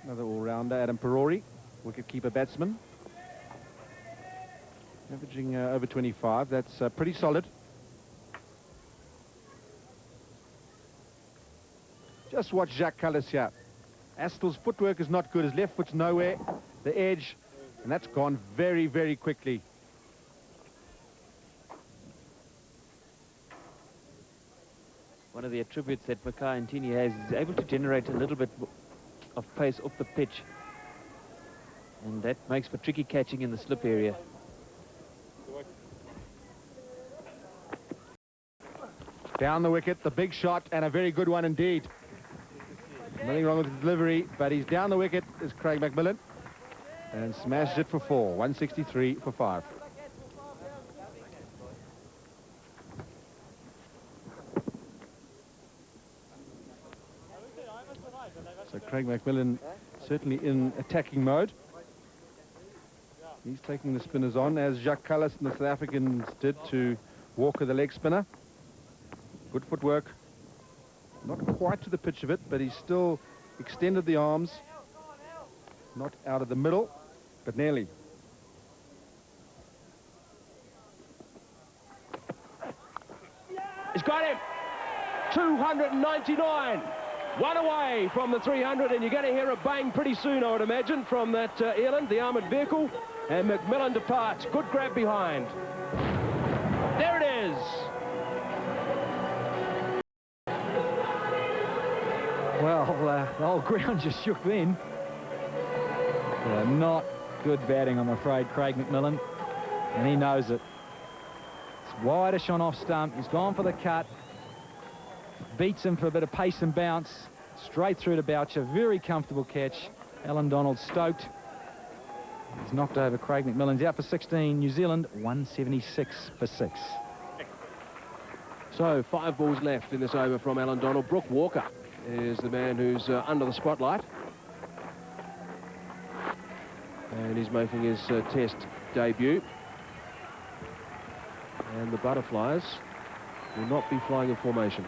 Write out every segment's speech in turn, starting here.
Another all-rounder, Adam Perori, wicket-keeper batsman. Averaging over 25. That's pretty solid. Just watch Jacques Kallis here. Astl's footwork is not good. His left foot's nowhere. The edge, and that's gone very, very quickly. One of the attributes that Makhaya Ntini has is able to generate a little bit of pace off the pitch. And that makes for tricky catching in the slip area. Down the wicket, the big shot, and a very good one indeed. Nothing wrong with the delivery, but he's down the wicket, is Craig McMillan. And smashed it for 4, 163 for 5. So Craig McMillan certainly in attacking mode. He's taking the spinners on, as Jacques Kallis and the South Africans did to Walker, the leg spinner. Good footwork. Not quite to the pitch of it, but he's still extended the arms. Not out of the middle, but nearly. He's got him. 299. One away from the 300, and you're going to hear a bang pretty soon, I would imagine, from that Eland, the armoured vehicle. And McMillan departs. Good grab behind. There it is. Well, the whole ground just shook then. Not good batting, I'm afraid, Craig McMillan. And he knows it. It's wideish on off stump. He's gone for the cut. Beats him for a bit of pace and bounce. Straight through to Boucher. Very comfortable catch. Alan Donald stoked. He's knocked over Craig McMillan. He's out for 16. New Zealand, 176 for 6. So 5 balls left in this over from Alan Donald. Brooke Walker is the man who's under the spotlight. And he's making his test debut. And the Butterflies will not be flying in formation.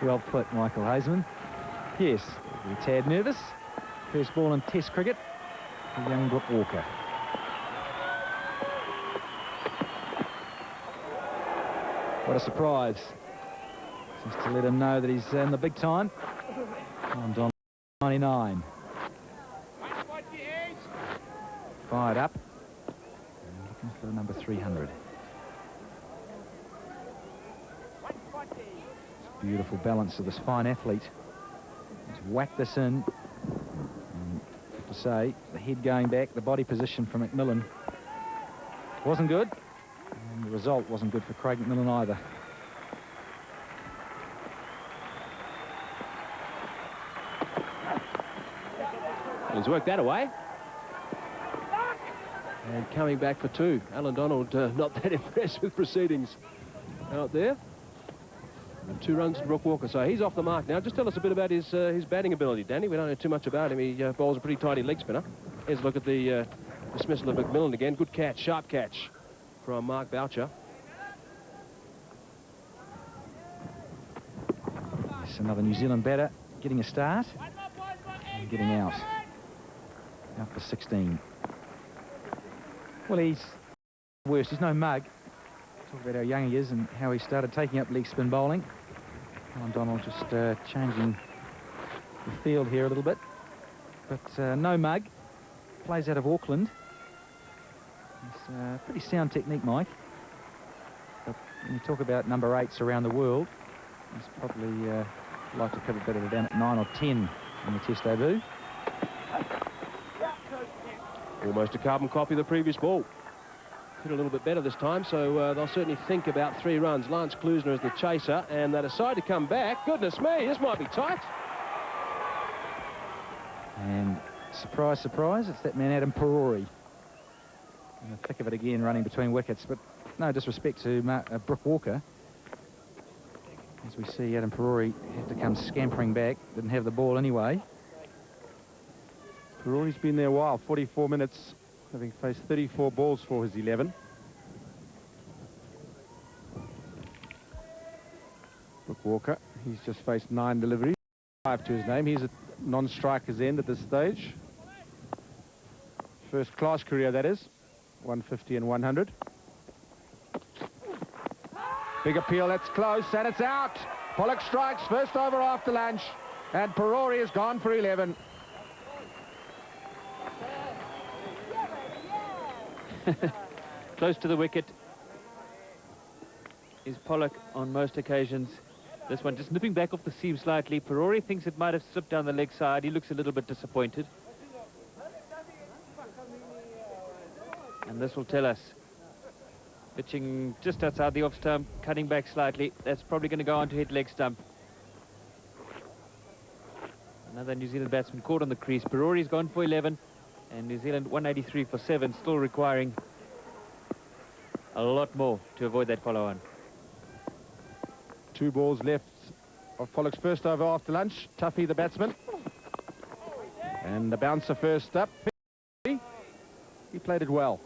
Well put, Michael Hazeman. Yes, a tad nervous. First ball in Test cricket for young Brooke Walker. What a surprise. Just to let him know that he's in the big time. On Don 99. Fired up. And looking for the number 300. It's beautiful balance of this fine athlete. He's whacked this in. And I have to say, the head going back, the body position for McMillan wasn't good. And the result wasn't good for Craig McMillan either. He's worked that away. And coming back for 2. Alan Donald not that impressed with proceedings out there. And 2 runs to Brooke Walker. So he's off the mark now. Just tell us a bit about his batting ability, Danny. We don't know too much about him. He bowls a pretty tidy leg spinner. Here's a look at the dismissal of McMillan again. Good catch, sharp catch from Mark Boucher. It's another New Zealand batter getting a start and getting out. Out for 16. Well, he's worse. He's no mug. Talk about how young he is and how he started taking up leg spin bowling. Alan Donald just changing the field here a little bit. But no mug. Plays out of Auckland. It's pretty sound technique, Mike. But when you talk about number 8s around the world, he's probably like to put a bit of it down at 9 or 10 in the Test debut. Almost a carbon copy of the previous ball. Hit a little bit better this time, so they'll certainly think about 3 runs. Lance Klusner is the chaser, and they decide to come back. Goodness me, this might be tight. And surprise, surprise, it's that man Adam Perori. In the thick of it again, running between wickets. But no disrespect to Brooke Walker. As we see, Adam Perori had to come scampering back. Didn't have the ball anyway. Perori's been there a while, 44 minutes, having faced 34 balls for his 11. Brooke Walker, he's just faced 9 deliveries. 5 to his name. He's at non-striker's end at this stage. First class career, that is. 150 and 100. Big appeal, that's close, and it's out. Pollock strikes first over after lunch, and Perori is gone for 11. Close to the wicket is Pollock on most occasions. This one just nipping back off the seam slightly. Perori thinks it might have slipped down the leg side. He looks a little bit disappointed. And this will tell us. Pitching just outside the off stump, cutting back slightly. That's probably going to go on to hit leg stump. Another New Zealand batsman caught on the crease. Perori's gone for 11, and New Zealand 183 for 7, still requiring a lot more to avoid that follow-on. 2 balls left of Pollock's first over after lunch. Tuffy, the batsman. And the bouncer first up. He played it well.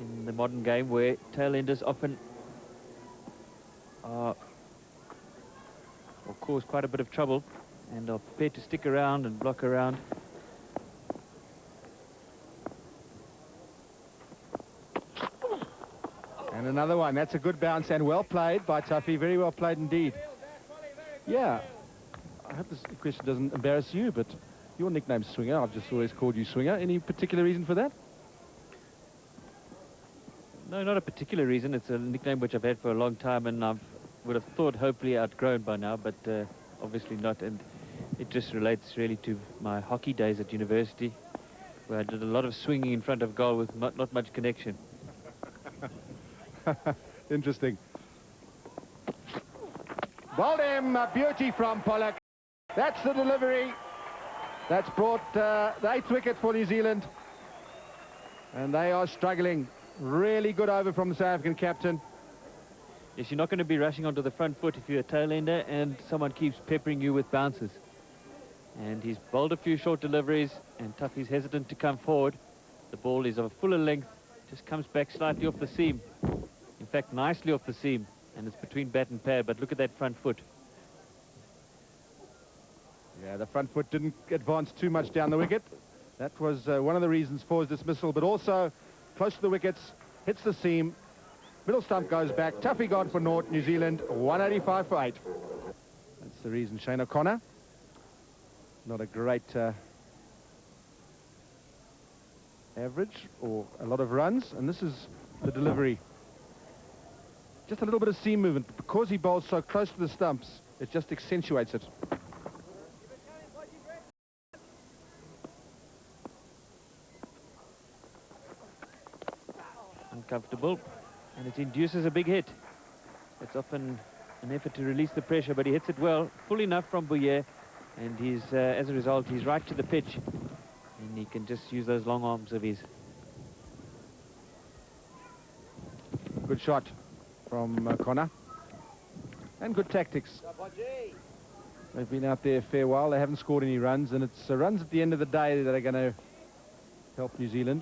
In the modern game where tail-enders often are or cause quite a bit of trouble and are prepared to stick around and block around. And another one. That's a good bounce and well played by Tuffy. Very well played indeed. Yeah. I hope this question doesn't embarrass you, but your nickname's Swinger. I've just always called you Swinger. Any particular reason for that? No, not a particular reason. It's a nickname which I've had for a long time, and I would have thought hopefully outgrown by now, but obviously not. And it just relates really to my hockey days at university, where I did a lot of swinging in front of goal with not much connection. Interesting. Bowled him, a beauty from Pollock. That's the delivery. That's brought the 8th wicket for New Zealand. And they are struggling. Really good over from the South African captain. Yes, you're not going to be rushing onto the front foot if you're a tail-ender and someone keeps peppering you with bounces. And he's bowled a few short deliveries, and Tuffy's hesitant to come forward. The ball is of a fuller length, just comes back slightly off the seam. In fact, nicely off the seam, and it's between bat and pad, but look at that front foot. Yeah, the front foot didn't advance too much down the wicket. That was one of the reasons for his dismissal, but also close to the wickets, hits the seam, middle stump goes back. Tuffy gone for naught. New Zealand 185 for 8. That's the reason. Shane O'Connor, not a great average or a lot of runs, and this is the delivery. Just a little bit of seam movement, but because he bowls so close to the stumps, it just accentuates it. Uncomfortable, and it induces a big hit. It's often an effort to release the pressure, but he hits it well, full enough from Bouyer, and he's as a result he's right to the pitch, and he can just use those long arms of his. Good shot from Connor, and good tactics. They've been out there a fair while. They haven't scored any runs, and it's runs at the end of the day that are going to help New Zealand.